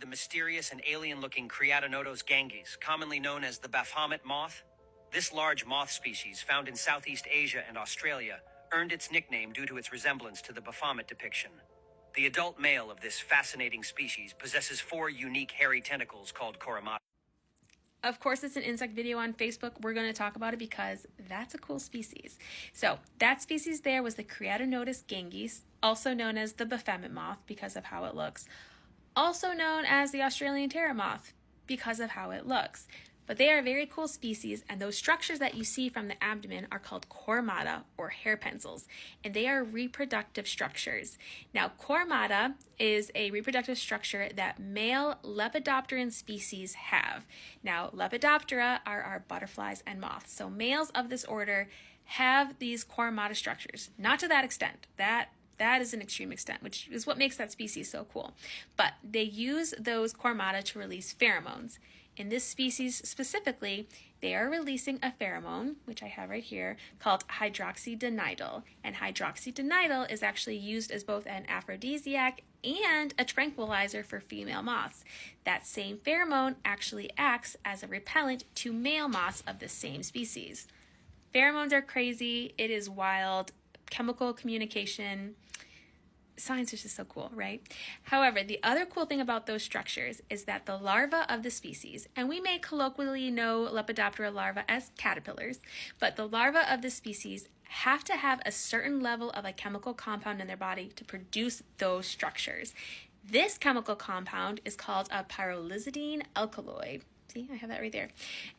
the mysterious and alien-looking Creatonotos ganges, commonly known as the Baphomet moth. This large moth species, found in Southeast Asia and Australia, earned its nickname due to its resemblance to the Baphomet depiction. The adult male of this fascinating species possesses 4 unique hairy tentacles called coromata. Of course, it's an insect video on Facebook. We're going to talk about it because that's a cool species. So that species there was the Creatonotos ganges, also known as the Baphomet moth because of how it looks, also known as the Australian terror moth because of how it looks. But they are a very cool species, and those structures that you see from the abdomen are called coromata or hair pencils, and they are reproductive structures. Now, coromata is a reproductive structure that male Lepidopteran species have. Now, Lepidoptera are our butterflies and moths, so males of this order have these coromata structures. Not to that extent. That is an extreme extent, which is what makes that species so cool. But they use those coromata to release pheromones. In this species specifically, they are releasing a pheromone, which I have right here, called hydroxydenidyl. And hydroxydenidyl is actually used as both an aphrodisiac and a tranquilizer for female moths. That same pheromone actually acts as a repellent to male moths of the same species. Pheromones are crazy. It is wild. Chemical communication. Science is just so cool, right? However, the other cool thing about those structures is that the larvae of the species, and we may colloquially know Lepidoptera larvae as caterpillars, but the larvae of the species have to have a certain level of a chemical compound in their body to produce those structures. This chemical compound is called a pyrrolizidine alkaloid. See, I have that right there.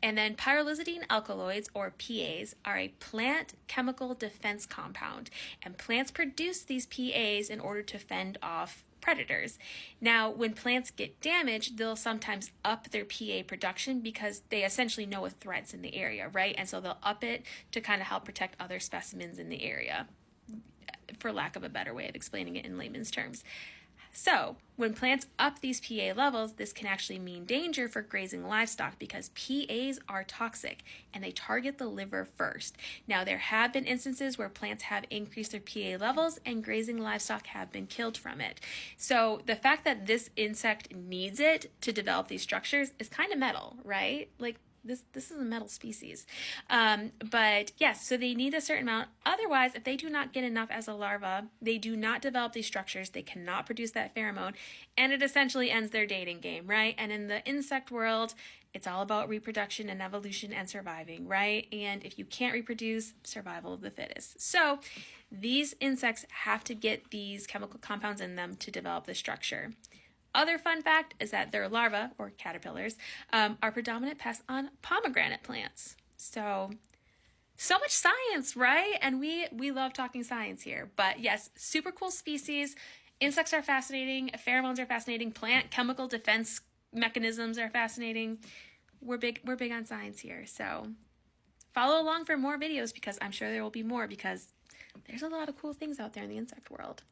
And then pyrrolizidine alkaloids, or PAs, are a plant chemical defense compound. And plants produce these PAs in order to fend off predators. Now, when plants get damaged, they'll sometimes up their PA production because they essentially know a threat's in the area, right? And so they'll up it to kind of help protect other specimens in the area, for lack of a better way of explaining it in layman's terms. So, when plants up these PA levels, this can actually mean danger for grazing livestock because PAs are toxic and they target the liver first. Now, there have been instances where plants have increased their PA levels and grazing livestock have been killed from it. So, the fact that this insect needs it to develop these structures is kind of metal, right? Like, this is a metal species. But yes, so they need a certain amount. Otherwise, if they do not get enough as a larva, they do not develop these structures. They cannot produce that pheromone, and it essentially ends their dating game, right? And in the insect world, it's all about reproduction and evolution and surviving, right? And if you can't reproduce, survival of the fittest. So these insects have to get these chemical compounds in them to develop the structure. Other fun fact is that their larvae, or caterpillars, are predominant pests on pomegranate plants. So much science, right? And we love talking science here. But yes, super cool species. Insects are fascinating. Pheromones are fascinating. Plant chemical defense mechanisms are fascinating. We're big on science here. So follow along for more videos because I'm sure there will be more because there's a lot of cool things out there in the insect world.